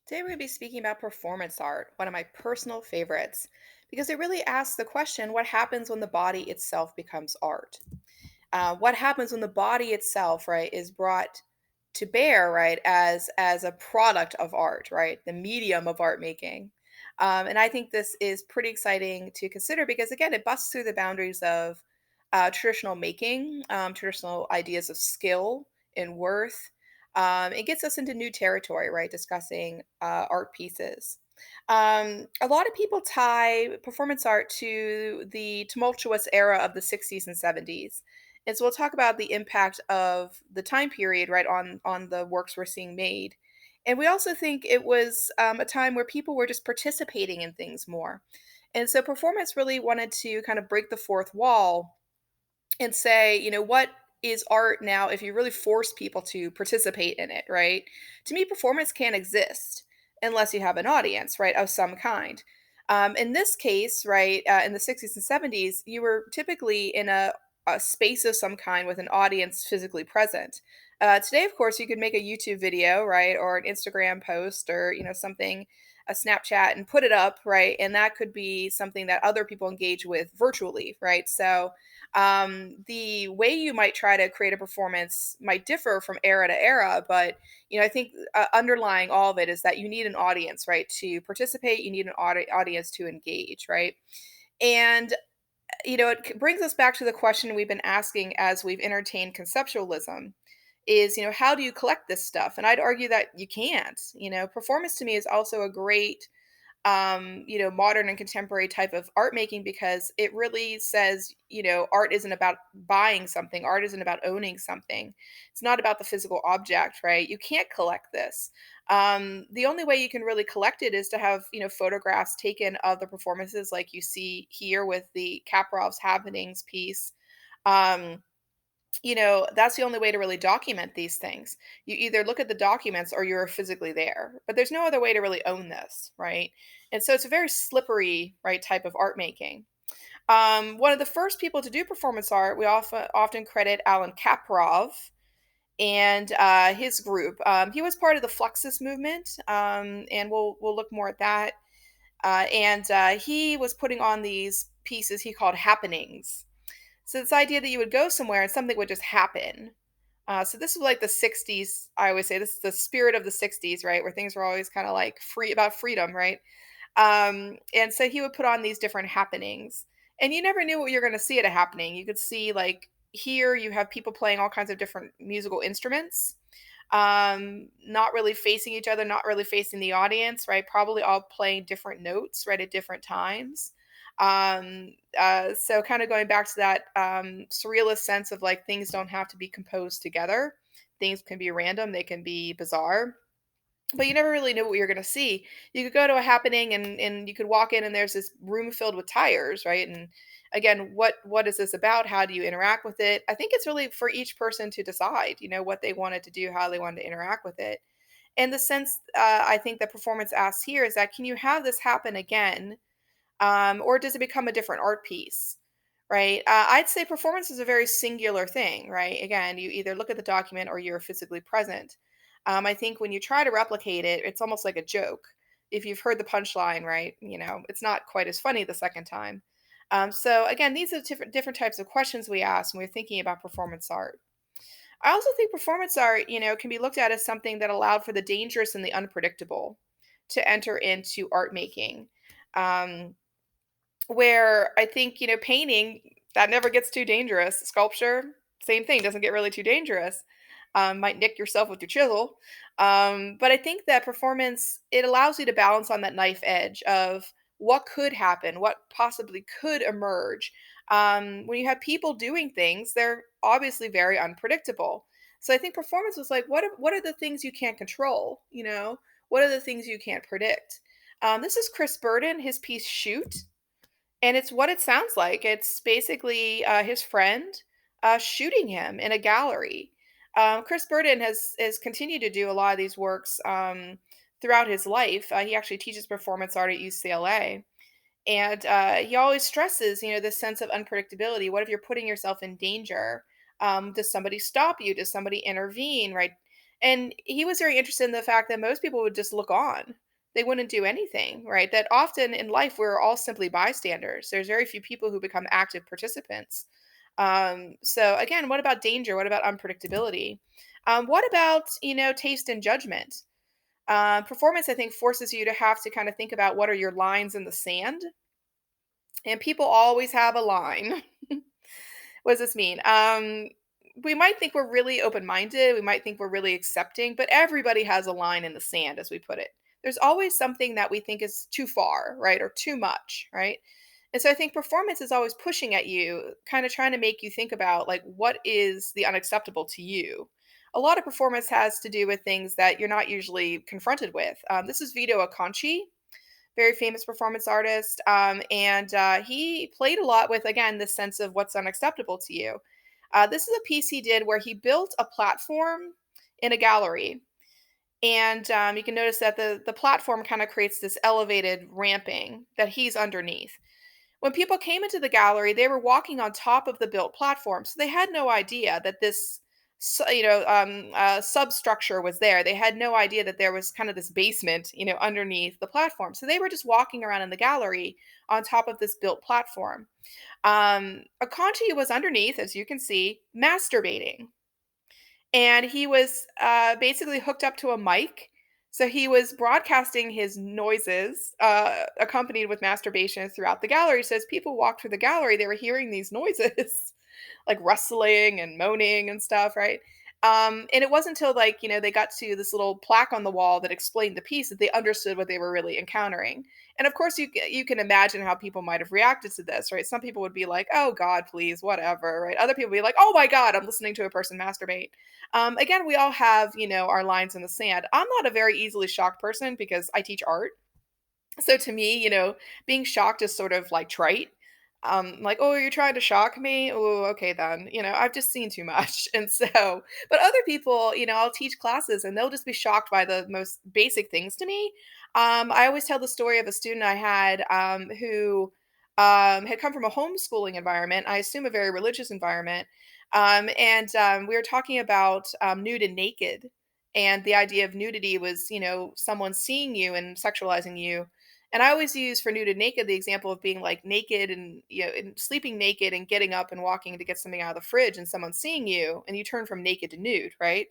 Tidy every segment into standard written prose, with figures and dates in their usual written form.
Today we're going to be speaking about performance art, one of my personal favorites, because it really asks the question, what happens when the body itself becomes art? What happens when the body itself, right, is brought to bear, right, as a product of art, right, the medium of art making. And I think this is pretty exciting to consider because again, it busts through the boundaries of traditional making, traditional ideas of skill and worth. It gets us into new territory, right, discussing art pieces. A lot of people tie performance art to the tumultuous era of the 60s and 70s, and so we'll talk about the impact of the time period, right, on the works we're seeing made. And we also think it was a time where people were just participating in things more. And so performance really wanted to kind of break the fourth wall and say, what is art now if you really force people to participate in it, right? To me, performance can't exist unless you have an audience, right, of some kind. In this case, right, in the 60s and 70s, you were typically in a space of some kind with an audience physically present. Today, of course, you could make a YouTube video, right, or an Instagram post or, something, a Snapchat, and put it up, right? And that could be something that other people engage with virtually, right? So, the way you might try to create a performance might differ from era to era, but I think underlying all of it is that you need an audience, right, to participate. You need an audience to engage, right? And it brings us back to the question we've been asking as we've entertained conceptualism is, how do you collect this stuff? And I'd argue that you can't. Performance to me is also a great modern and contemporary type of art making because it really says, art isn't about buying something, art isn't about owning something. It's not about the physical object, right? You can't collect this. The only way you can really collect it is to have, photographs taken of the performances like you see here with the Kaprov's Happenings piece. Um, that's the only way to really document these things. You either look at the documents or you're physically there, but there's no other way to really own this, right? And so it's a very slippery, right, type of art making. One of the first people to do performance art, we often credit Alan Kaprov and his group. He was part of the Fluxus movement, and we'll look more at that. And he was putting on these pieces he called happenings. So this idea that you would go somewhere and something would just happen. So this was like the 60s. I always say this is the spirit of the 60s, right? Where things were always kind of like free about freedom, right? And so he would put on these different happenings. And you never knew what you're going to see at a happening. You could see like here you have people playing all kinds of different musical instruments, not really facing each other, not really facing the audience, right? Probably all playing different notes, right, at different times. So kind of going back to that surrealist sense of like things don't have to be composed together. Things can be random, they can be bizarre, but you never really knew what you're gonna see. You could go to a happening and you could walk in and there's this room filled with tires, right? And again, what is this about? How do you interact with it? I think it's really for each person to decide, what they wanted to do, how they wanted to interact with it. And the sense I think that performance asks here is that can you have this happen again, or does it become a different art piece? Right. I'd say performance is a very singular thing, right? Again, you either look at the document or you're physically present. I think when you try to replicate it, it's almost like a joke. If you've heard the punchline, right, it's not quite as funny the second time. So again, these are different types of questions we ask when we're thinking about performance art. I also think performance art, can be looked at as something that allowed for the dangerous and the unpredictable to enter into art making. Um, where I think, painting, that never gets too dangerous. Sculpture, same thing, doesn't get really too dangerous. Might nick yourself with your chisel. But I think that performance, it allows you to balance on that knife edge of what could happen, what possibly could emerge. When you have people doing things, they're obviously very unpredictable. So I think performance was like, what are the things you can't control? What are the things you can't predict? This is Chris Burden, his piece Shoot. And it's what it sounds like. It's basically, his friend, shooting him in a gallery. Chris Burden has continued to do a lot of these works, throughout his life. He actually teaches performance art at UCLA, and, he always stresses, this sense of unpredictability. What if you're putting yourself in danger? Does somebody stop you? Does somebody intervene, right? And he was very interested in the fact that most people would just look on. They wouldn't do anything, right? That often in life we're all simply bystanders. There's very few people who become active participants. So again, what about danger? What about unpredictability? What about taste and judgment? Performance, I think, forces you to have to kind of think about what are your lines in the sand, and people always have a line. What does this mean? We might think we're really open minded, we might think we're really accepting, but everybody has a line in the sand, as we put it. There's always something that we think is too far, right? Or too much, right? And so I think performance is always pushing at you, kind of trying to make you think about like what is the unacceptable to you. A lot of performance has to do with things that you're not usually confronted with. This is Vito Acconci, very famous performance artist. And he played a lot with, again, this sense of what's unacceptable to you. This is a piece he did where he built a platform in a gallery. And you can notice that the platform kind of creates this elevated ramping that he's underneath. When people came into the gallery, they were walking on top of the built platform, so they had no idea that this, substructure was there. They had no idea that there was kind of this basement, underneath the platform. So they were just walking around in the gallery on top of this built platform. Akanji was underneath, as you can see, masturbating, and he was basically hooked up to a mic. So he was broadcasting his noises, accompanied with masturbation throughout the gallery. So as people walked through the gallery, they were hearing these noises, like rustling and moaning and stuff, right? And it wasn't until they got to this little plaque on the wall that explained the piece that they understood what they were really encountering. And of course, you can imagine how people might have reacted to this, right? Some people would be like, "Oh God, please, whatever," right? Other people would be like, "Oh my God, I'm listening to a person masturbate." Again, we all have our lines in the sand. I'm not a very easily shocked person because I teach art, so to me, being shocked is sort of like trite. Like, oh, you're trying to shock me? Oh, okay then. I've just seen too much. And so, but other people, I'll teach classes and they'll just be shocked by the most basic things to me. I always tell the story of a student I had who had come from a homeschooling environment, I assume a very religious environment. And we were talking about nude and naked. And the idea of nudity was, someone seeing you and sexualizing you, and I always use for nude and naked the example of being like naked and and sleeping naked and getting up and walking to get something out of the fridge and someone seeing you and you turn from naked to nude, right?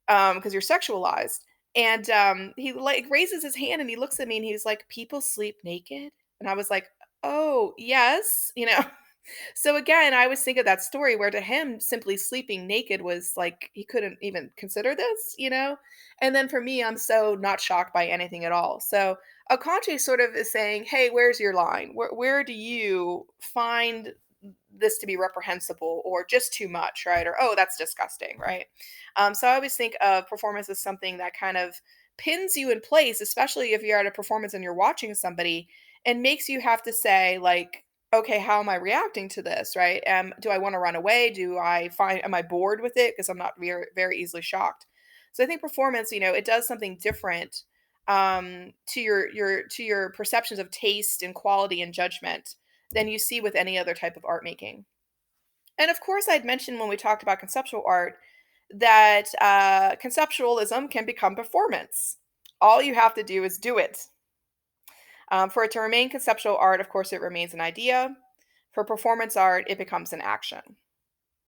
Because you're sexualized. And he like raises his hand and he looks at me and he's like, "People sleep naked?" And I was like, "Oh, yes." So again, I always think of that story where to him simply sleeping naked was like he couldn't even consider this. And then for me, I'm so not shocked by anything at all. So Akanji sort of is saying, "Hey, where's your line? Where do you find this to be reprehensible or just too much, right? Or oh, that's disgusting, right?" So I always think of performance as something that kind of pins you in place, especially if you're at a performance and you're watching somebody, and makes you have to say like, okay, how am I reacting to this, right? Do I want to run away? Am I bored with it? Because I'm not very easily shocked. So I think performance, it does something different to your perceptions of taste and quality and judgment than you see with any other type of art making. And of course, I'd mentioned when we talked about conceptual art that conceptualism can become performance. All you have to do is do it. For it to remain conceptual art, of course, it remains an idea. For performance art, it becomes an action.